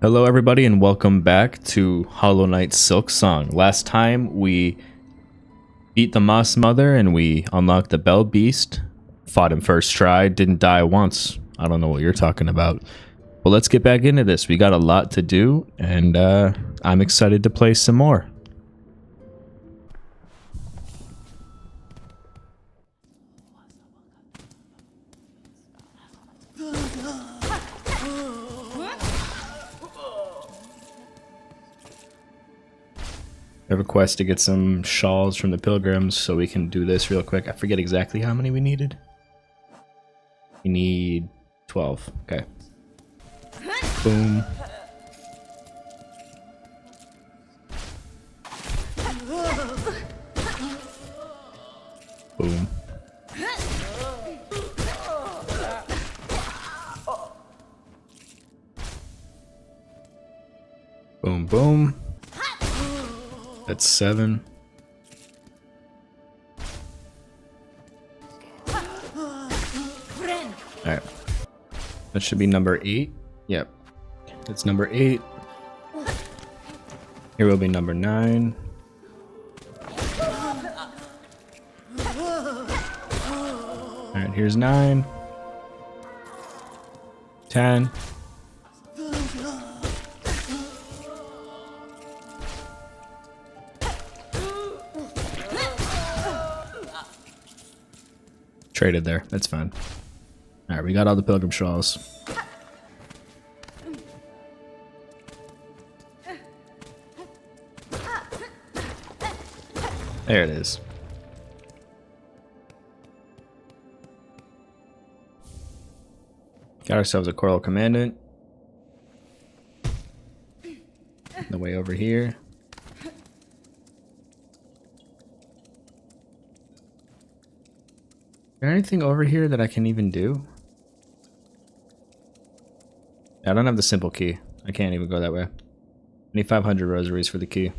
Hello everybody and welcome back to Silksong. Last time we beat the Moss Mother and we unlocked the Bell Beast. Fought him first try, didn't die once. I don't know what you're talking about. But let's get back into this. We got a lot to do and I'm excited to play some more. I have a quest to get some shawls from the pilgrims, so we can do this real quick. I forget exactly how many we needed. We need 12. Okay. Boom. Boom. Boom, boom. That's 7. Alright. That should be number 8. Yep. It's number 8. Here will be number 9. Alright, here's 9. 10. Traded there. That's fine. Alright, we got all the pilgrim shawls. There it is. Got ourselves a Coral Commandant. The way over here. Is there anything over here that I can even do? I don't have the simple key. I can't even go that way. I need 500 rosaries for the key.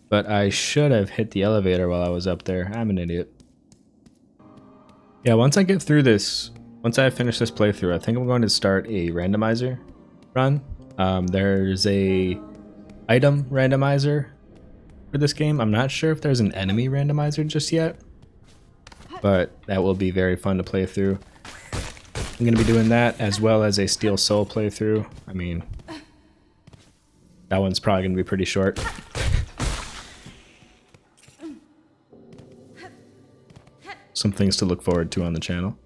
But I should have hit the elevator while I was up there. I'm an idiot. Yeah, once I get through this, once I finish this playthrough, I think I'm going to start a randomizer run. There's a item randomizer for this game. I'm not sure if there's an enemy randomizer just yet, but that will be very fun to play through. I'm going to be doing that as well as a Steel Soul playthrough. I mean, that one's probably going to be pretty short. Some things to look forward to on the channel.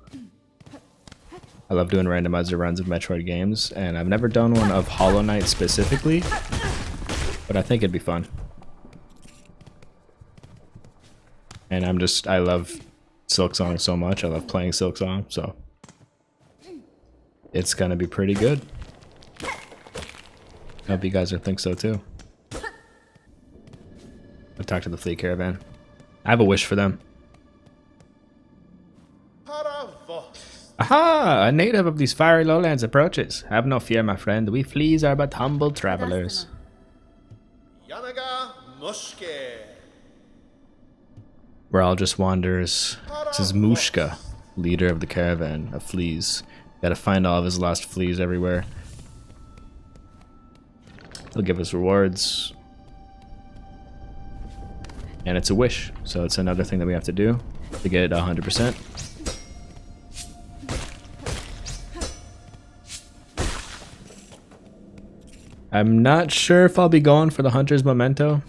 I love doing randomizer runs of Metroid games, and I've never done one of Hollow Knight specifically, but I think it'd be fun. And I love Silksong so much. I love playing Silksong, so it's gonna be pretty good. I hope you guys think so too. I'll talk to the Fleet Caravan. I have a wish for them. Aha! A native of these fiery lowlands approaches. Have no fear, my friend. We fleas are but humble travelers. We're all just wanderers. This is Mushka, leader of the caravan of fleas. Gotta find all of his lost fleas everywhere. He'll give us rewards. And it's a wish, so it's another thing that we have to do to get 100%. I'm not sure if I'll be going for the Hunter's Memento,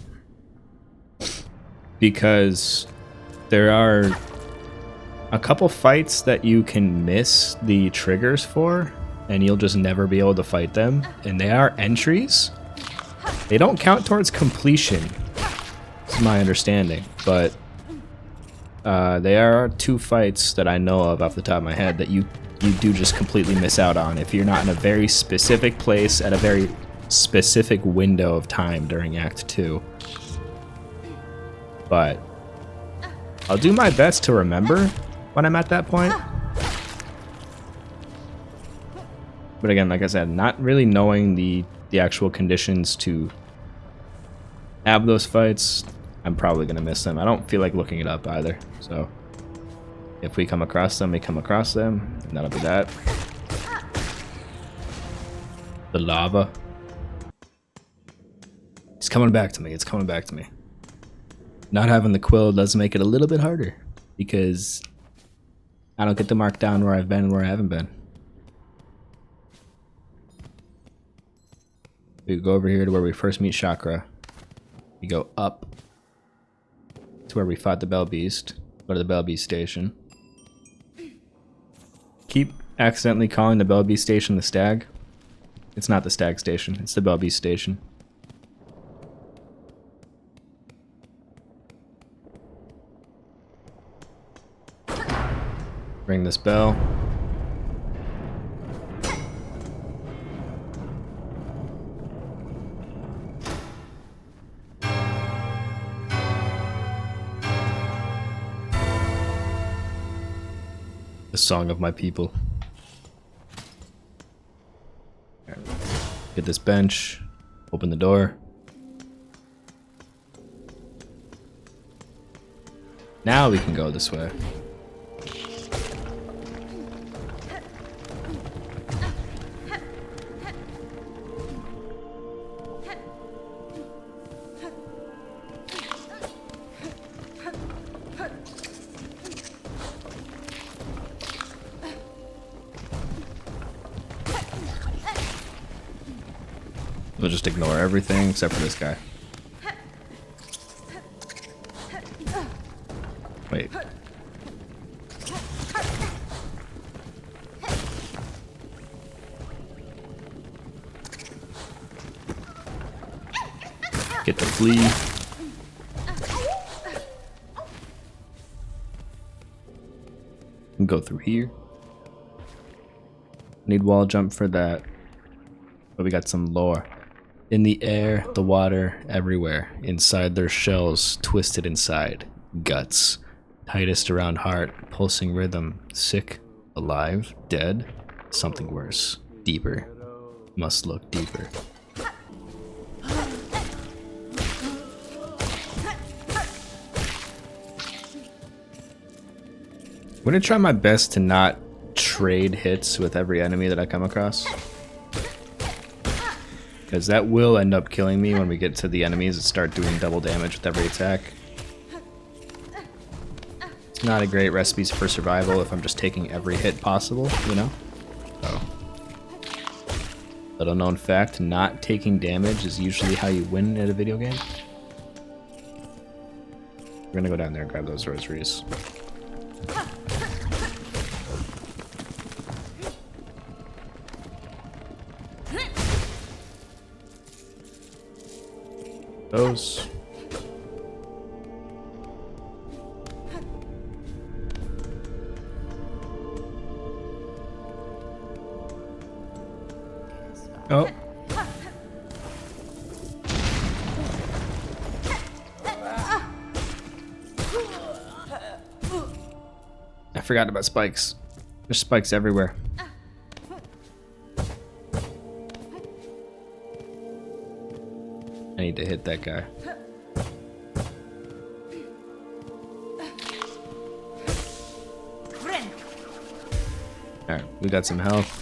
because there are a couple fights that you can miss the triggers for, and you'll just never be able to fight them. And they are entries. They don't count towards completion, is my understanding, but there are 2 fights that I know of off the top of my head that you do just completely miss out on if you're not in a very specific place at a very specific window of time during Act 2. But I'll do my best to remember when I'm at that point. But again, like I said, not really knowing the actual conditions to have those fights, I'm probably going to miss them. I don't feel like looking it up either, so If we come across them, we come across them. And that'll be that. The lava. It's coming back to me. It's coming back to me. Not having the quill does make it a little bit harder because I don't get to mark down where I've been and where I haven't been. We go over here to where we first meet Chakra. We go up to where we fought the Bell Beast. Go to the Bell Beast station. Keep accidentally calling the Bell Beast station the Stag. It's not the Stag station, it's the Bell Beast station. Ring this bell. The song of my people. Get this bench. Open the door. Now we can go this way. We'll just ignore everything except for this guy. Wait. Get the flea. And go through here. Need wall jump for that. But we got some lore. In the air, the water, everywhere. Inside their shells, twisted inside. Guts. Tightest around heart, pulsing rhythm. Sick, alive, dead. Something worse. Deeper. Must look deeper. I'm gonna try my best to not trade hits with every enemy that I come across. Because that will end up killing me when we get to the enemies that start doing double damage with every attack. It's not a great recipe for survival if I'm just taking every hit possible, you know? So, little known fact, not taking damage is usually how you win at a video game. We're gonna go down there and grab those rosaries. Those. Oh. I forgot about spikes. There's spikes everywhere. I need to hit that guy. Alright, we got some health.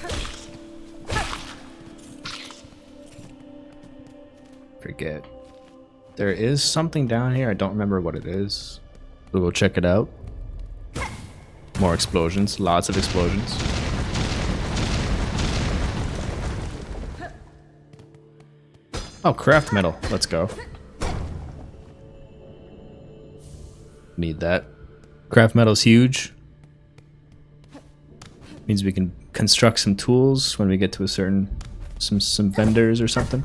Forget. There is something down here. I don't remember what it is. We'll go check it out. More explosions. Lots of explosions. Oh, craft metal. Let's go. Need that. Craft metal's huge. Means we can construct some tools when we get to a certain some vendors or something.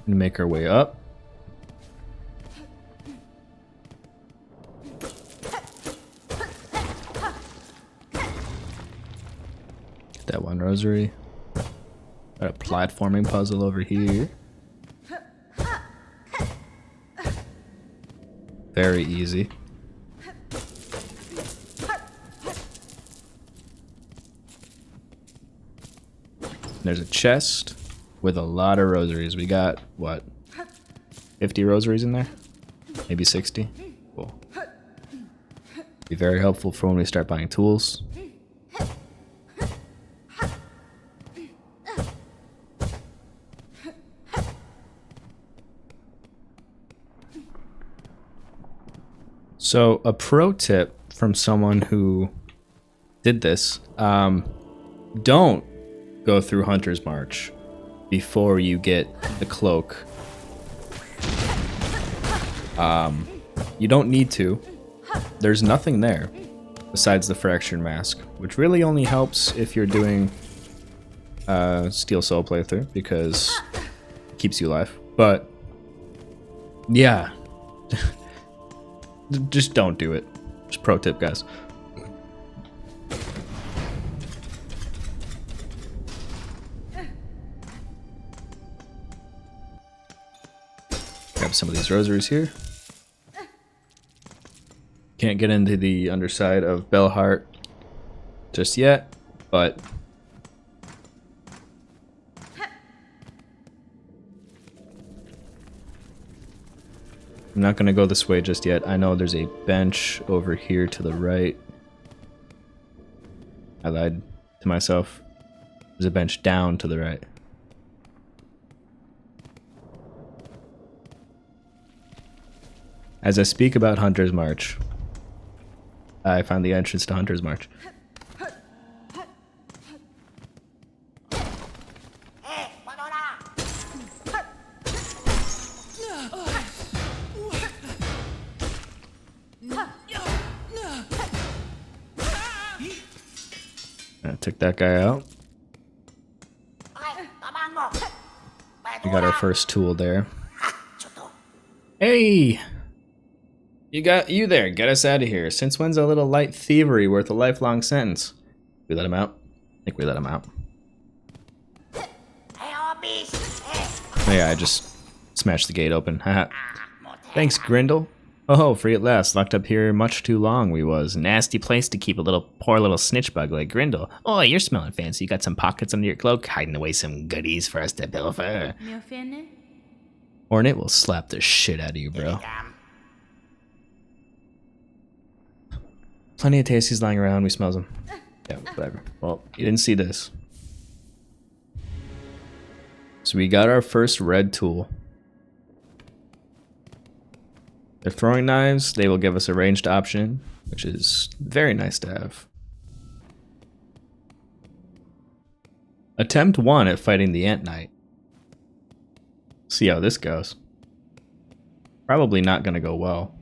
And make our way up. Get that one rosary. Got a platforming puzzle over here. Very easy. There's a chest with a lot of rosaries. We got, what, 50 rosaries in there? Maybe 60? Cool. Be very helpful for when we start buying tools. So, a pro tip from someone who did this, don't go through Hunter's March before you get the cloak. You don't need to. There's nothing there besides the fractured mask, which really only helps if you're doing Steel Soul playthrough because it keeps you alive. But yeah, just don't do it. Just pro tip, guys. Grab some of these rosaries here. Can't get into the underside of Bellheart just yet, but I'm not going to go this way just yet. I know there's a bench over here to the right. I lied to myself. There's a bench down to the right. As I speak about Hunter's March, I found the entrance to Hunter's March. I took that guy out. We got our first tool there. Hey! You there, get us out of here. Since when's a little light thievery worth a lifelong sentence? We let him out? I think we let him out. Oh yeah, I just smashed the gate open. Haha. Thanks, Grindle. Oh, free at last. Locked up here much too long we was. Nasty place to keep a poor little snitch bug like Grindle. Oh, you're smelling fancy. You got some pockets under your cloak, hiding away some goodies for us to pilfer. Hornet will slap the shit out of you, bro. Plenty of tasties lying around. We smells them. Yeah, whatever. Well, you didn't see this. So we got our first red tool. They're throwing knives. They will give us a ranged option, which is very nice to have. Attempt 1 at fighting the Ant Knight. See how this goes. Probably not going to go well.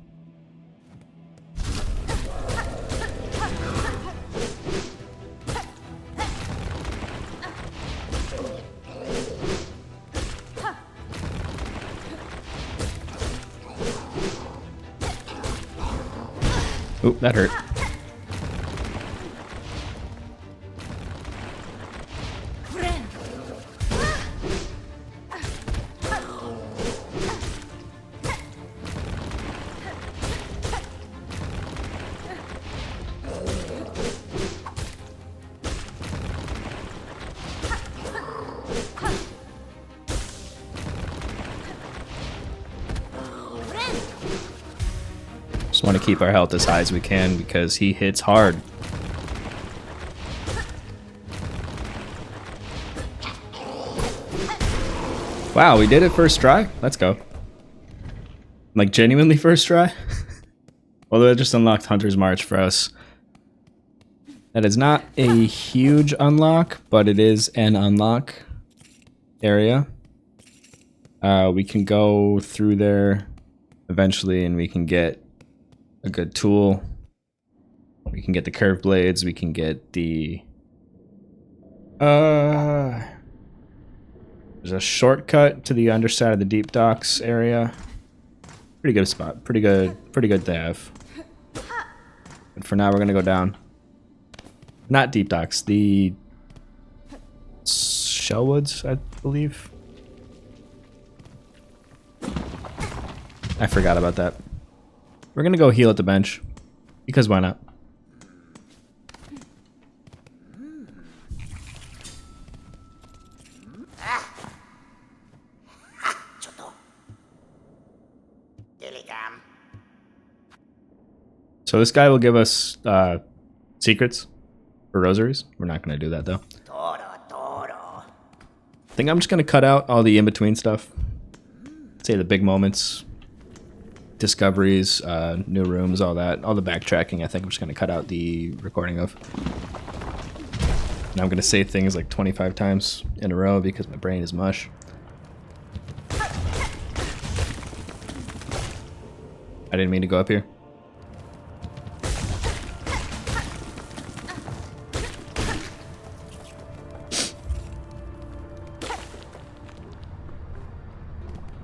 Oop, that hurt. Just want to keep our health as high as we can because he hits hard. Wow, we did it first try? Let's go. Like, genuinely first try? Although it just unlocked Hunter's March for us. That is not a huge unlock, but it is an unlock area. We can go through there eventually and we can get a good tool. We can get the curved blades, we can get the there's a shortcut to the underside of the deep docks area. Pretty good spot, pretty good to have. But for now we're gonna go down. Not deep docks, the Shellwoods, I believe. I forgot about that. We're gonna go heal at the bench, because why not? So this guy will give us secrets for rosaries. We're not going to do that though. I think I'm just going to cut out all the in-between stuff. Say the big moments, discoveries, new rooms, all that. All the backtracking, I think I'm just going to cut out the recording of. And I'm going to say things like 25 times in a row because my brain is mush. I didn't mean to go up here.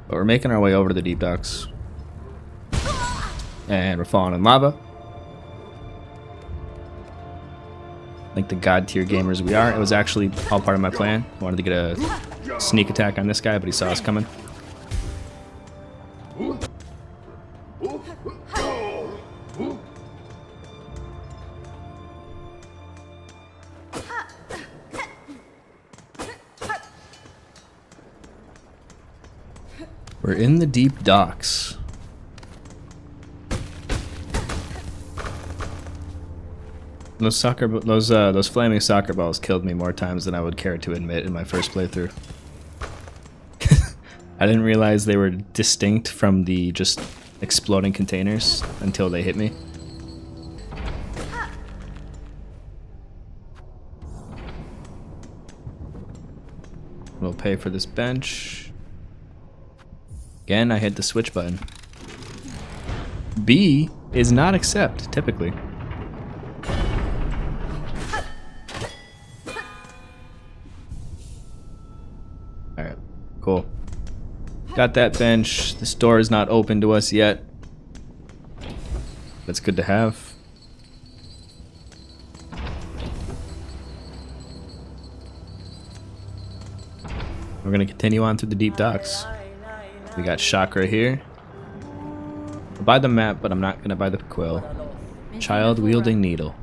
But we're making our way over to the deep docks. And we're falling in lava. Like the god tier gamers we are. It was actually all part of my plan. I wanted to get a sneak attack on this guy, but he saw us coming. We're in the deep docks. Those flaming soccer balls killed me more times than I would care to admit in my first playthrough. I didn't realize they were distinct from the just exploding containers until they hit me. We'll pay for this bench. Again, I hit the switch button. B is not accept, typically. Alright, cool. Got that bench. This door is not open to us yet. That's good to have. We're gonna continue on through the deep docks. We got chakra here. I'll buy the map, but I'm not gonna buy the quill. Child wielding needle.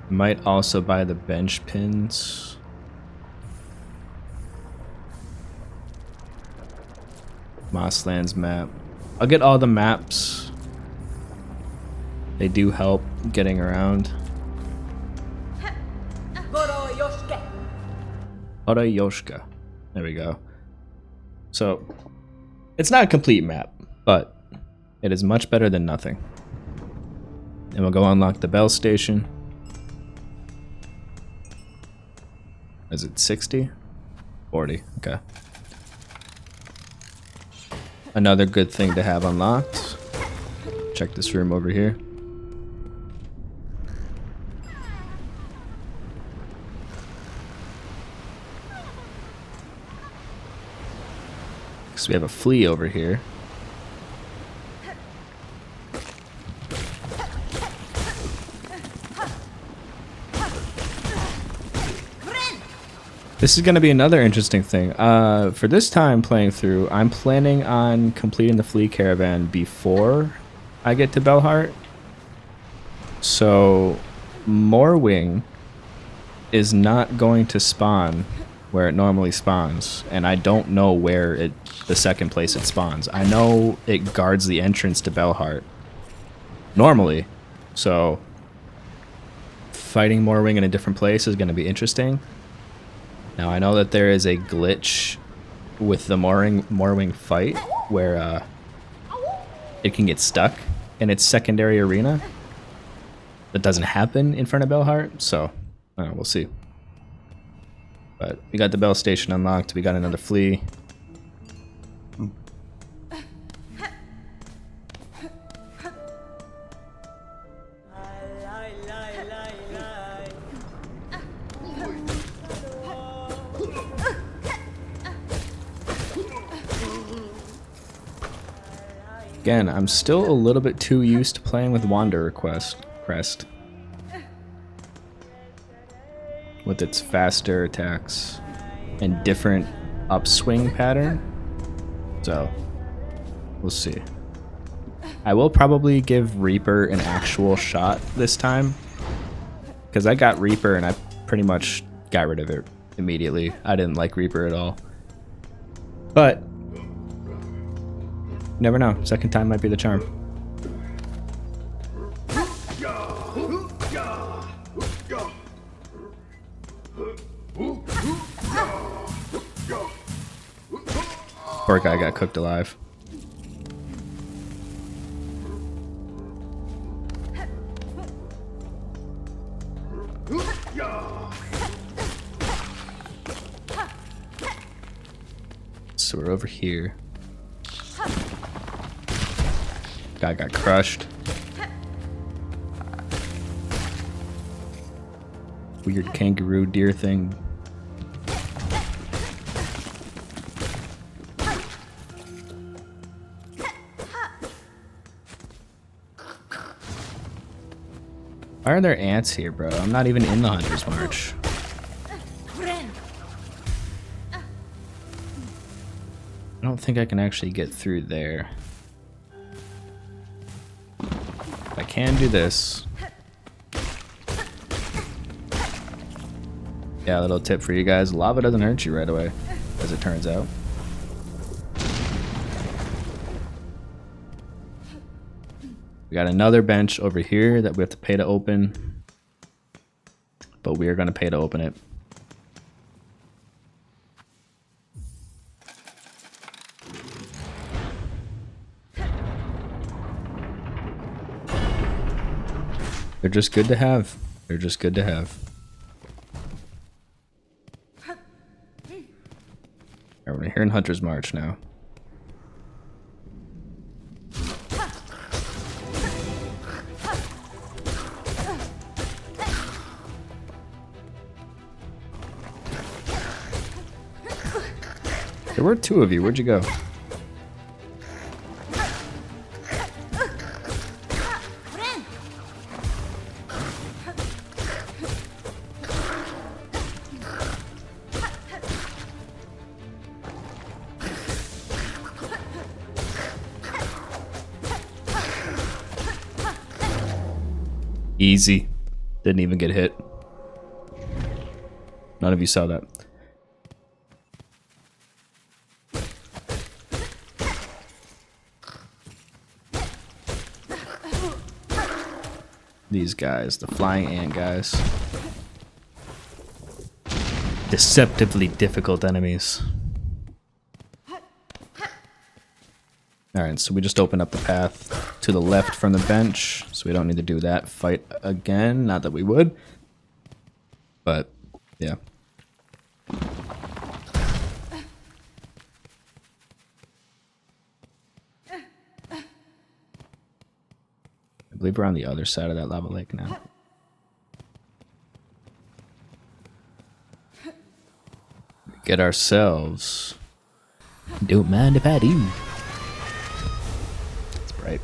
Might also buy the bench pins. Mosslands map. I'll get all the maps. They do help getting around. Yoshka. There we go. So, it's not a complete map, but it is much better than nothing. And we'll go unlock the bell station. Is it 60? 40, okay. Another good thing to have unlocked. Check this room over here. So we have a flea over here. This is going to be another interesting thing. For this time playing through, I'm planning on completing the flea caravan before I get to Belheart. So, Morwing is not going to spawn where it normally spawns, and I don't know where the second place it spawns. I know it guards the entrance to Belheart normally, so fighting Morwing in a different place is going to be interesting. Now I know that there is a glitch with the Morwing fight where it can get stuck in its secondary arena. That doesn't happen in front of Belheart, so we'll see. But we got the bell station unlocked. We got another flea. Again, I'm still a little bit too used to playing with Wanderer Crest. With its faster attacks and different upswing pattern. So, we'll see. I will probably give Reaper an actual shot this time, because I got Reaper and I pretty much got rid of it immediately. I didn't like Reaper at all. But you never know. Second time might be the charm. Poor guy got cooked alive. So we're over here. Guy got crushed. Weird kangaroo deer thing. Why are there ants here, bro? I'm not even in the Hunter's March. I don't think I can actually get through there. I can do this. Yeah, a little tip for you guys. Lava doesn't hurt you right away, as it turns out. We got another bench over here that we have to pay to open. But we are going to pay to open it. They're just good to have. They're just good to have. Alright, we're here in Hunter's March now. There were two of you. Where'd you go? Easy. Didn't even get hit. None of you saw that. These guys, the flying ant guys. Deceptively difficult enemies. Alright, so we just opened up the path to the left from the bench, so we don't need to do that fight again. Not that we would. But, yeah. I believe we're on the other side of that lava lake now. Get ourselves. Don't mind if I do. That's right.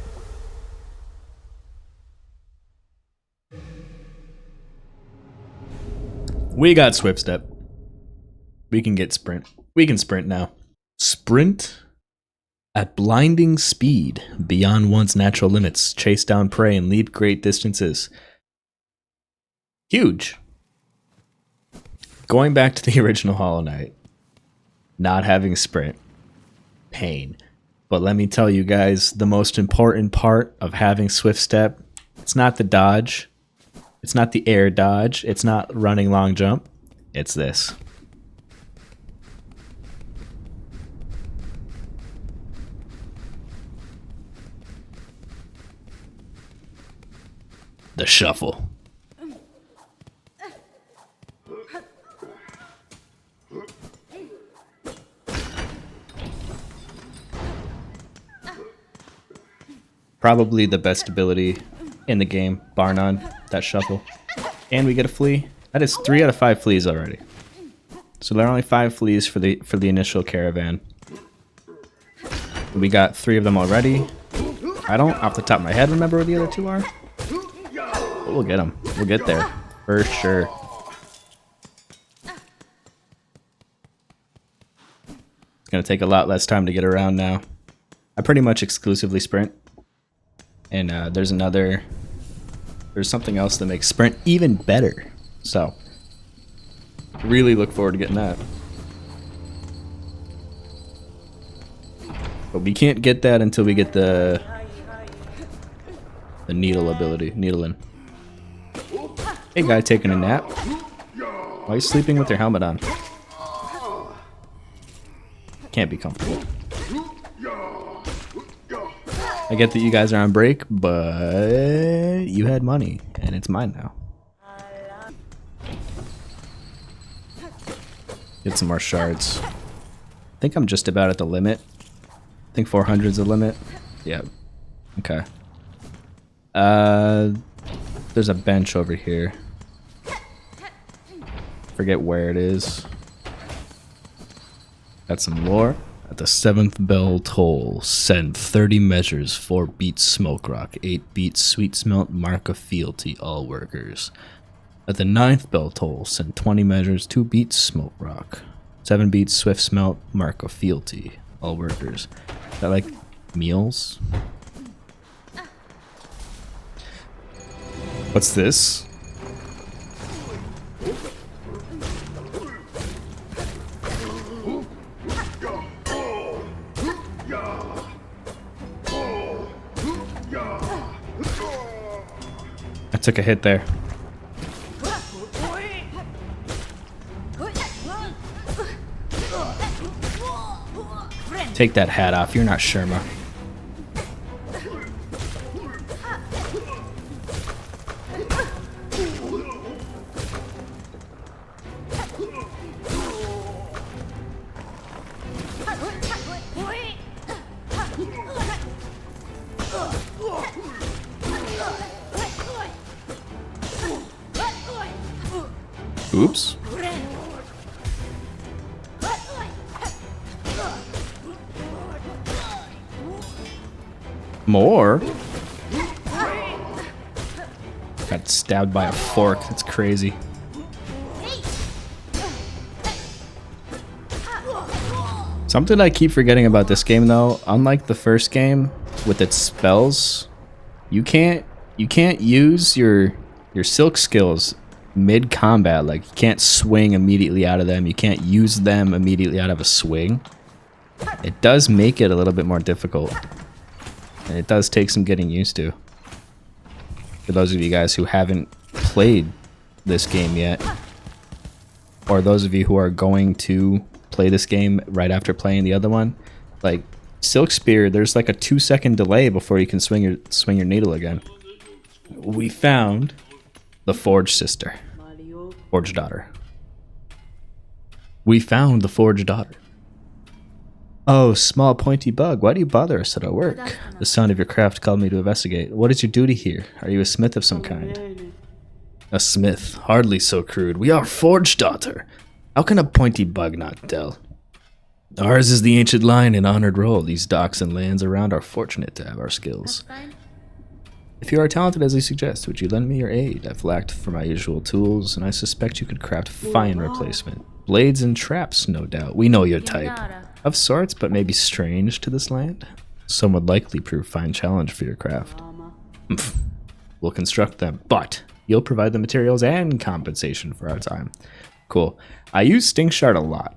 We got Swift Step. We can get Sprint. We can sprint now. Sprint at blinding speed, beyond one's natural limits, chase down prey and leap great distances. Huge. Going back to the original Hollow Knight, not having sprint, pain. But let me tell you guys, the most important part of having Swift Step, it's not the dodge, it's not the air dodge, it's not running long jump, it's this. The shuffle. Probably the best ability in the game, bar none, that shuffle. And we get a flea. That is 3 out of 5 fleas already. So there are only 5 fleas for the initial caravan. We got 3 of them already. I don't, off the top of my head, remember where the other 2 are. But we'll get them. We'll get there. For sure. It's going to take a lot less time to get around now. I pretty much exclusively sprint. And there's something else that makes sprint even better. So, really look forward to getting that. But we can't get that until we get the needle ability. Needling. Hey guy taking a nap. Why are you sleeping with your helmet on? Can't be comfortable. I get that you guys are on break, but you had money and it's mine now. Get some more shards. I think I'm just about at the limit. I think 400 is the limit. Yeah. Okay. There's a bench over here. Forget where it is. Got some lore. At the 7th bell toll, send 30 measures, 4 beats smoke rock, 8 beats sweet smelt, mark of fealty, all workers. At the 9th bell toll, send 20 measures, 2 beats smoke rock, 7 beats swift smelt, mark of fealty, all workers. Is that like meals? What's this? I took a hit there. Take that hat off, you're not Sherma. Oops. More? Got stabbed by a fork. That's crazy. Something I keep forgetting about this game though, unlike the first game with its spells, you can't use your silk skills mid-combat. Like, you can't swing immediately out of them. You can't use them immediately out of a swing. It does make it a little bit more difficult. And it does take some getting used to. For those of you guys who haven't played this game yet, or those of you who are going to play this game right after playing the other one, like Silk Spear, there's like a 2-second delay before you can swing your needle again. We found the Forge Sister. Forge Daughter. We found the Forge Daughter. Oh, small pointy bug, why do you bother us at our work? The sound of your craft called me to investigate. What is your duty here? Are you a smith of some kind? A smith, hardly so crude. We are Forge Daughter. How can a pointy bug not tell? Ours is the ancient line and honored role. These docks and lands around are fortunate to have our skills. If you are talented as you suggest, would you lend me your aid? I've lacked for my usual tools, and I suspect you could craft fine replacement. Blades and traps, no doubt. We know your type. Of sorts, but maybe strange to this land. Some would likely prove fine challenge for your craft. We'll construct them, but you'll provide the materials and compensation for our time. Cool. I use Stink Shard a lot.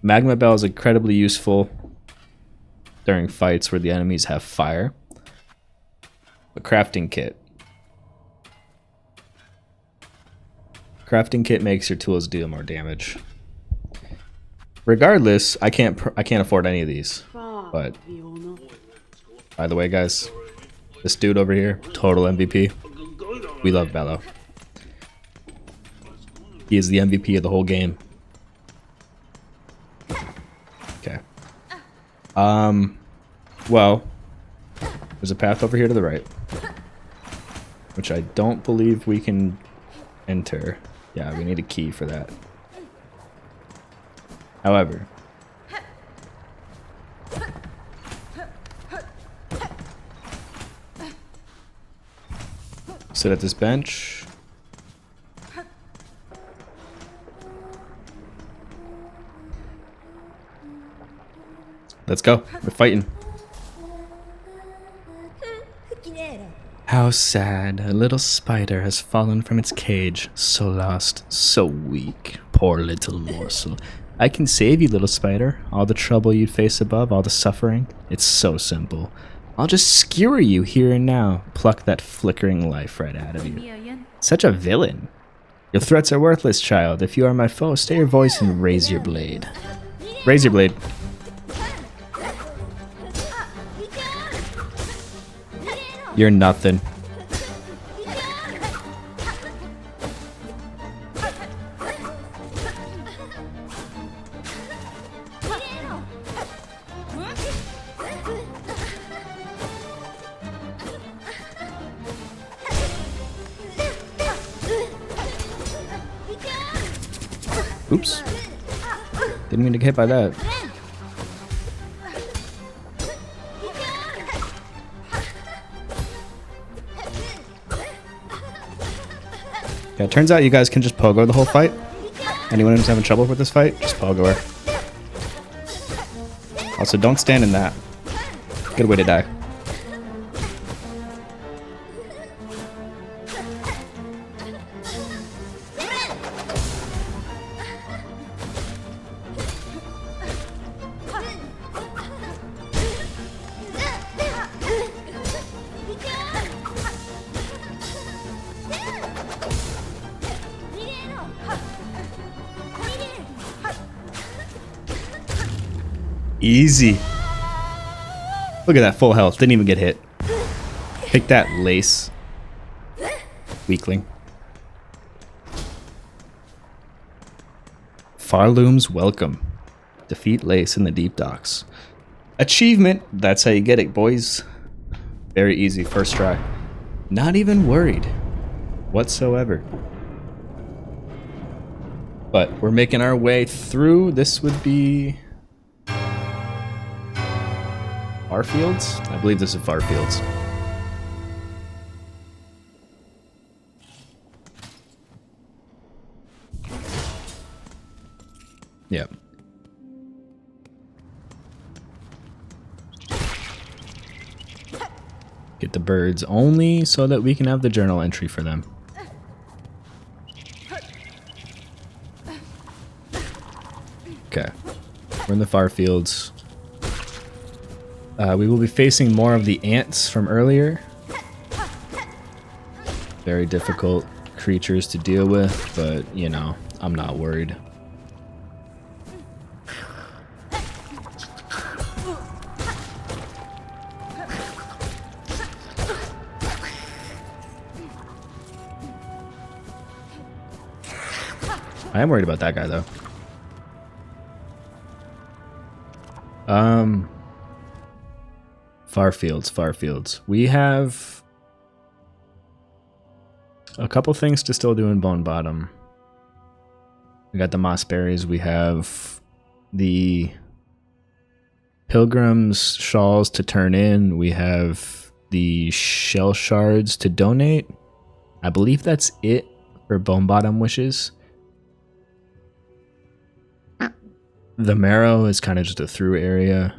Magma Bell is incredibly useful during fights where the enemies have fire. A crafting kit. Crafting kit makes your tools deal more damage. Regardless, I can't afford any of these. But by the way, guys, this dude over here, total MVP. We love Bello. He is the MVP of the whole game. Okay. Well, there's a path over here to the right, which I don't believe we can enter. Yeah, we need a key for that. However, sit at this bench. Let's go. We're fighting. How sad. A little spider has fallen from its cage. So lost, so weak. Poor little morsel. I can save you, little spider. All the trouble you'd face above, all the suffering. It's so simple. I'll just skewer you here and now. Pluck that flickering life right out of you. Such a villain. Your threats are worthless, child. If you are my foe, stay your voice and raise your blade. Raise your blade. You're nothing. Oops. Didn't mean to get hit by that. Yeah, it turns out you guys can just pogo the whole fight. Anyone who's having trouble with this fight, just pogo her. Also, don't stand in that. Good way to die. Easy. Look at that full health. Didn't even get hit. Pick that, Lace. Weakling. Farloom's welcome. Defeat Lace in the deep docks. Achievement. That's how you get it, boys. Very easy. First try. Not even worried whatsoever. But we're making our way through. This would be Farfields? I believe this is Farfields. Yep. Get the birds only so that we can have the journal entry for them. Okay. We're in the Farfields. We will be facing more of the ants from earlier. Very difficult creatures to deal with, but, you know, I'm not worried. I am worried about that guy, though. Farfields. We have a couple things to still do in Bone Bottom. We got the moss berries. We have the pilgrims' shawls to turn in. We have the shell shards to donate. I believe that's it for Bone Bottom wishes. The marrow is kind of just a through area.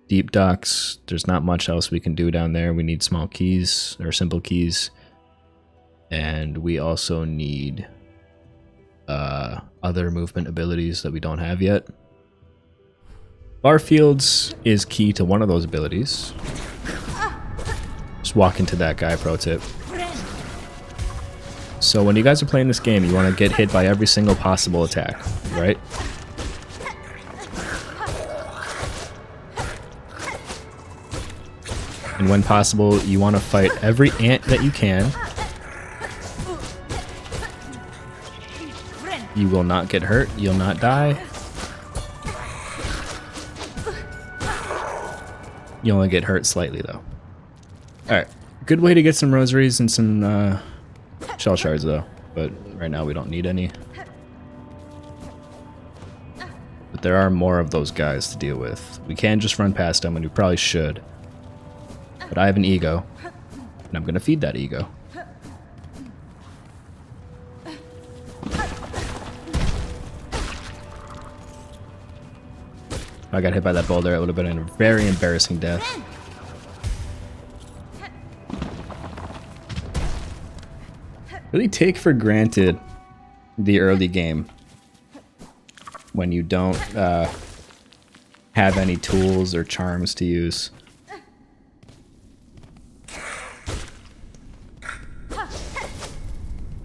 Deep docks, there's not much else we can do down there. We need small keys, or simple keys. And we also need other movement abilities that we don't have yet. Farfields is key to one of those abilities. Just walk into that guy, pro tip. So when you guys are playing this game, you want to get hit by every single possible attack, right? And when possible, you want to fight every ant that you can. You will not get hurt. You'll not die. You only get hurt slightly, though. Alright. Good way to get some rosaries and some shell shards, though. But right now we don't need any. But there are more of those guys to deal with. We can just run past them, and we probably should. But I have an ego, and I'm going to feed that ego. If I got hit by that boulder, it would have been a very embarrassing death. Really take for granted the early game. when you don't have any tools or charms to use.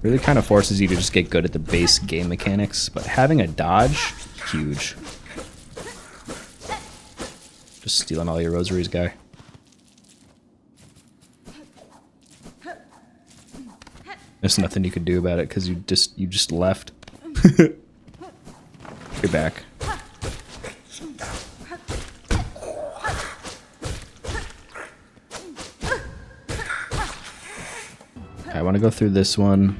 Really kind of forces you to just get good at the base game mechanics, but having a dodge, huge. Just stealing all your rosaries, guy. There's nothing you could do about it because you just left. You're back. I want to go through this one.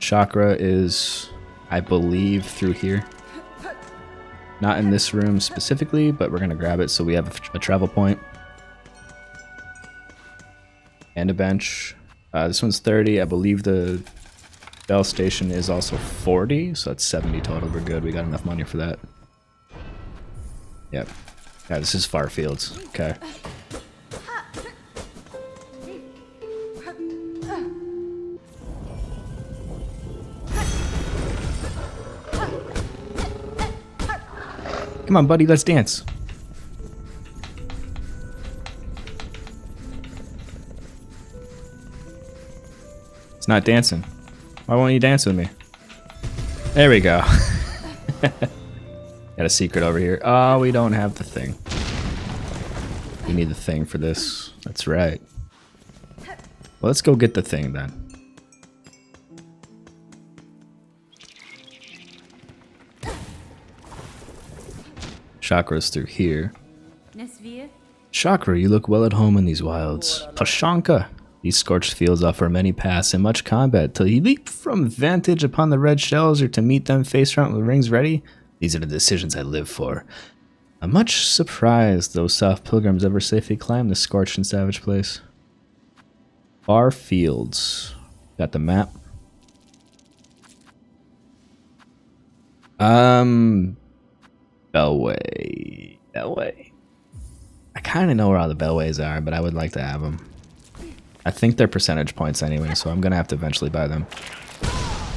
Chakra is, I believe, through here. Not in this room specifically, but we're going to grab it so we have a travel point. And a bench. This one's 30. I believe the bell station is also 40, so that's 70 total. We're good. We got enough money for that. Yep. Yeah, this is far fields. Okay. Come on, buddy, let's dance. It's not dancing. Why won't you dance with me? There we go. Got a secret over here. Oh, we don't have the thing. We need the thing for this. That's right. Well, let's go get the thing then. Chakra's through here. Chakra, you look well at home in these wilds. Pashanka! These scorched fields offer many paths and much combat. Till you leap from vantage upon the red shells or to meet them face front with rings ready, these are the decisions I live for. I'm much surprised those soft pilgrims ever safely climb this scorched and savage place. Far fields. Got the map. Bellway. Bellway. I kind of know where all the bellways are, but I would like to have them. I think they're percentage points anyway, so I'm going to have to eventually buy them.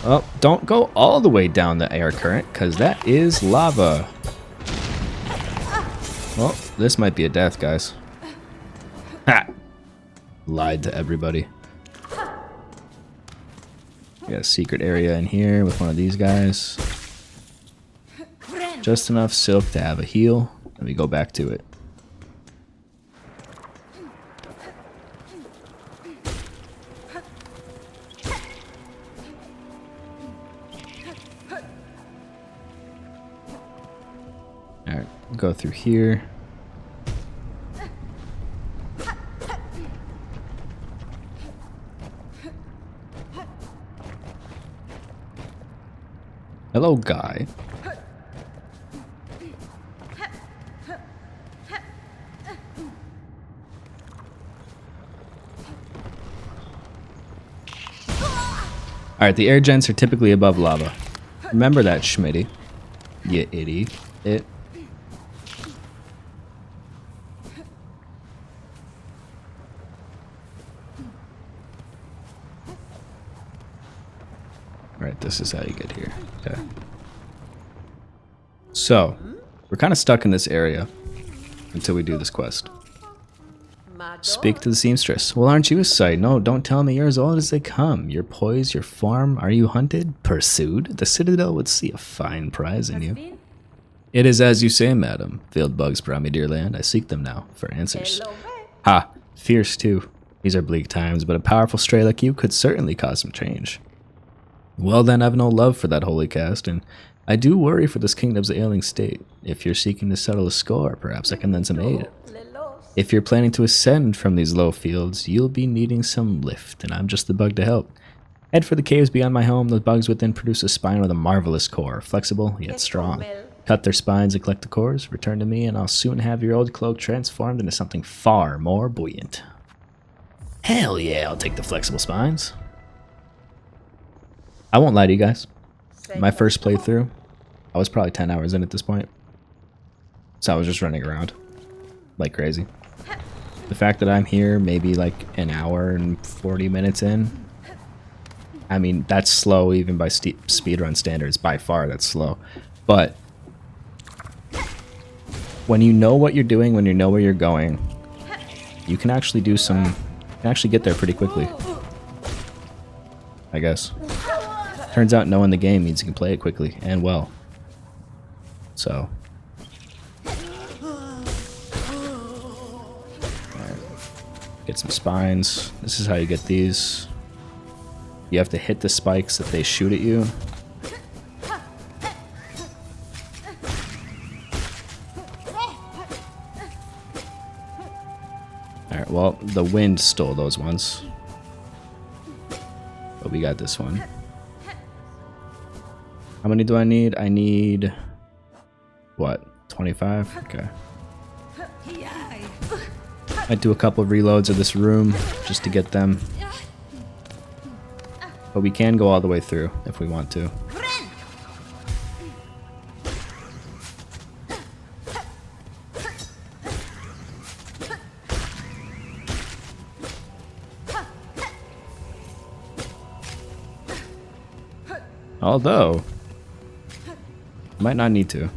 Oh, don't go all the way down the air current, because that is lava. Well, this might be a death, guys. Ha! Lied to everybody. We got a secret area in here with one of these guys. Just enough silk to have a heal. Let me go back to it. Alright, go through here. Hello, guy. Alright, the air gents are typically above lava. Remember that, Schmitty. You idiot. Alright, this is how you get here. Okay. So, we're kind of stuck in this area until we do this quest. Speak to the seamstress. Well, aren't you a sight? No, don't tell me you're as old as they come. Your poise, your form. Are you hunted? Pursued? The Citadel would see a fine prize in you. It is as you say, madam. Field bugs brought me dear land. I seek them now for answers. Ha! Fierce, too. These are bleak times, but a powerful stray like you could certainly cause some change. Well, then, I've no love for that holy caste, and I do worry for this kingdom's ailing state. If you're seeking to settle a score, perhaps I can lend some aid. If you're planning to ascend from these low fields, you'll be needing some lift, and I'm just the bug to help. Head for the caves beyond my home. The bugs within produce a spine with a marvelous core, flexible yet strong. Cut their spines and collect the cores, return to me, and I'll soon have your old cloak transformed into something far more buoyant. Hell yeah, I'll take the flexible spines. I won't lie to you guys. My first playthrough, I was probably 10 hours in at this point. So I was just running around like crazy. The fact that I'm here maybe like an hour and 40 minutes in, I mean, that's slow even by speedrun standards. By far, that's slow. But when you know what you're doing, when you know where you're going, you can actually do some, you can actually get there pretty quickly, I guess. Turns out knowing the game means you can play it quickly and well. So. Alright. Get some spines. This is how you get these. You have to hit the spikes that they shoot at you. Alright, well, the wind stole those ones. But we got this one. How many do I need? I need... what? 25? Okay. Might do a couple of reloads of this room just to get them. But we can go all the way through if we want to. Although, might not need to.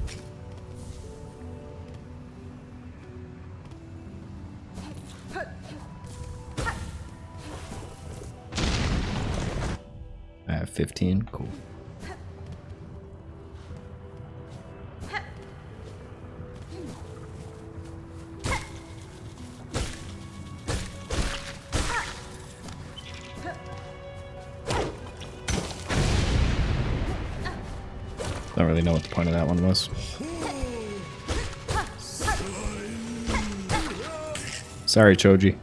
I have 15. Cool. Don't really know what the point of that one was. Sorry, Choji.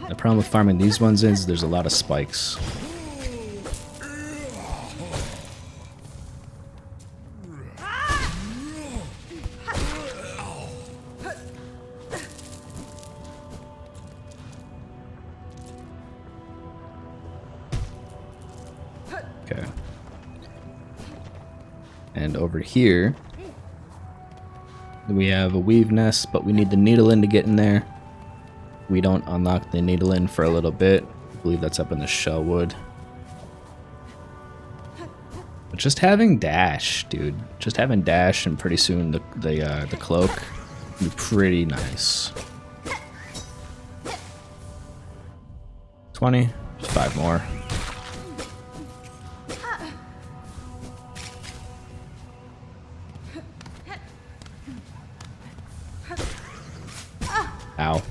The problem with farming these ones is there's a lot of spikes. Okay. And over here, we have a weave nest, but we need the needle in to get in there. We don't unlock the needle in for a little bit. I believe that's up in the shellwood. But just having dash, dude. Just having dash, and pretty soon the cloak will be pretty nice. 20, just 5 more. Ow.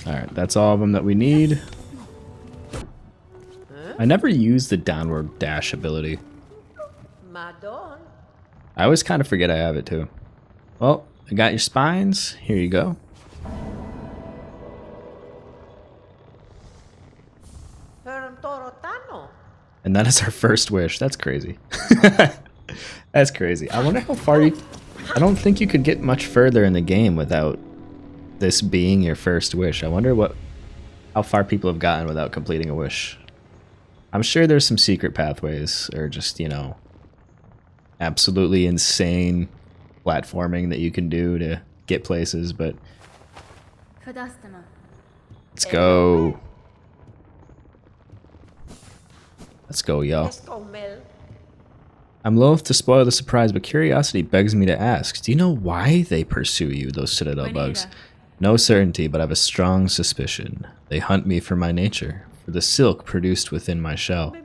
Alright, that's all of them that we need. I never used the downward dash ability. I always kind of forget I have it too. Well, I got your spines. Here you go. And that is our first wish. That's crazy. That's crazy. I wonder how far you... I don't think you could get much further in the game without this being your first wish. I wonder how far people have gotten without completing a wish. I'm sure there's some secret pathways, or just, you know, absolutely insane platforming that you can do to get places, but let's go. Let's go, y'all. I'm loath to spoil the surprise, but curiosity begs me to ask, do you know why they pursue you, those citadel bugs? No certainty, but I have a strong suspicion. They hunt me for my nature, for the silk produced within my shell.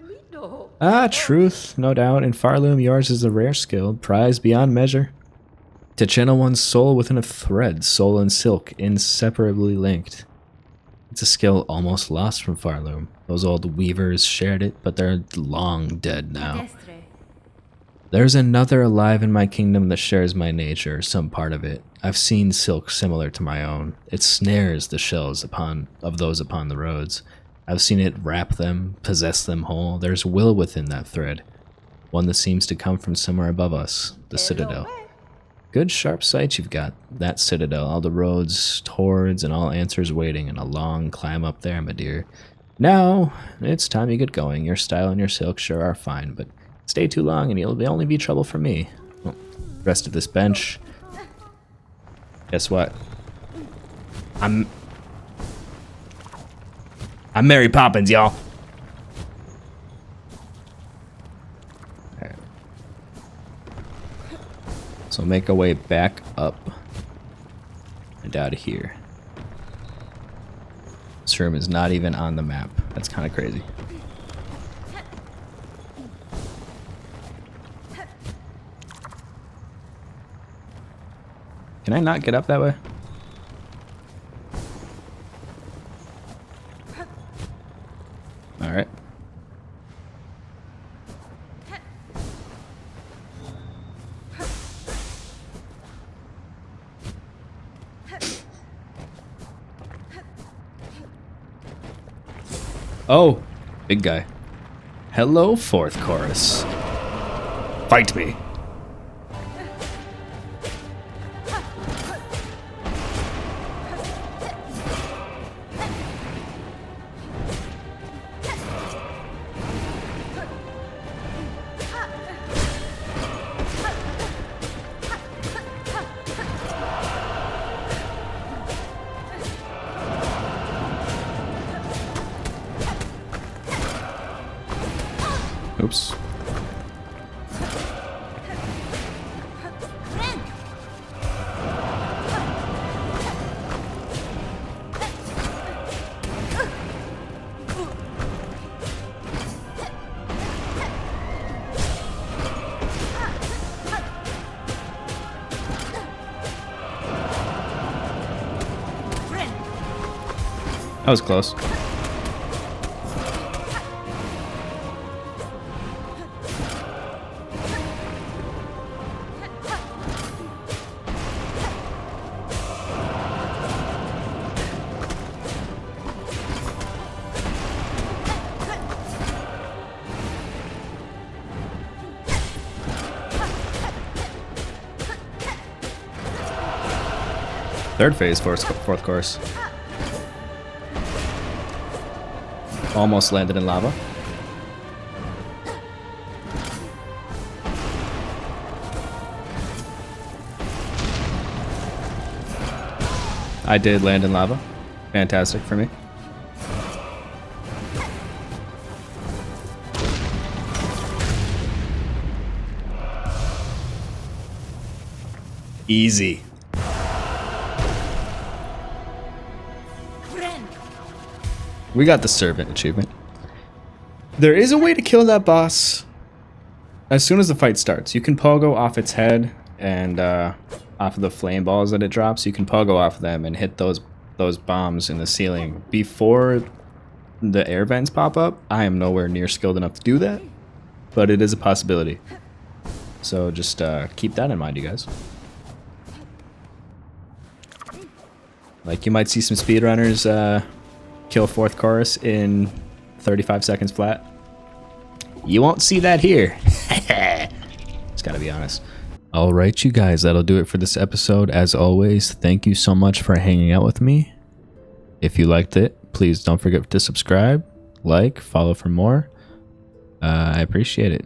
Ah, truth, no doubt. In Farloom, yours is a rare skill, prized beyond measure. To channel one's soul within a thread, soul and silk, inseparably linked. It's a skill almost lost from Farloom. Those old weavers shared it, but they're long dead now. There's another alive in my kingdom that shares my nature, some part of it. I've seen silk similar to my own. It snares the shells of those upon the roads. I've seen it wrap them, possess them whole. There's will within that thread. One that seems to come from somewhere above us, the Citadel. Good sharp sight you've got, that Citadel. All the roads towards and all answers waiting, and a long climb up there, my dear. Now, it's time you get going. Your style and your silk sure are fine, but stay too long and you'll only be trouble for me. Well, rest of this bench. Guess what? I'm Mary Poppins, y'all. Alright. So make our way back up and out of here. This room is not even on the map. That's kind of crazy. Can I not get up that way? All right. Oh, big guy. Hello, fourth chorus. Fight me. Oops. That was close. Third phase, fourth course. Almost landed in lava. I did land in lava. Fantastic for me. Easy. We got the servant achievement. There is a way to kill that boss as soon as the fight starts. You can pogo off its head and off of the flame balls that it drops. You can pogo off them and hit those bombs in the ceiling before the air vents pop up. I am nowhere near skilled enough to do that, but it is a possibility. So just keep that in mind, you guys. Like, you might see some speedrunners kill fourth chorus in 35 seconds flat. You won't see that here. Just gotta be honest. All right, you guys, that'll do it for this episode. As always, thank you so much for hanging out with me. If you liked it, please don't forget to subscribe, like, follow for more. I appreciate it.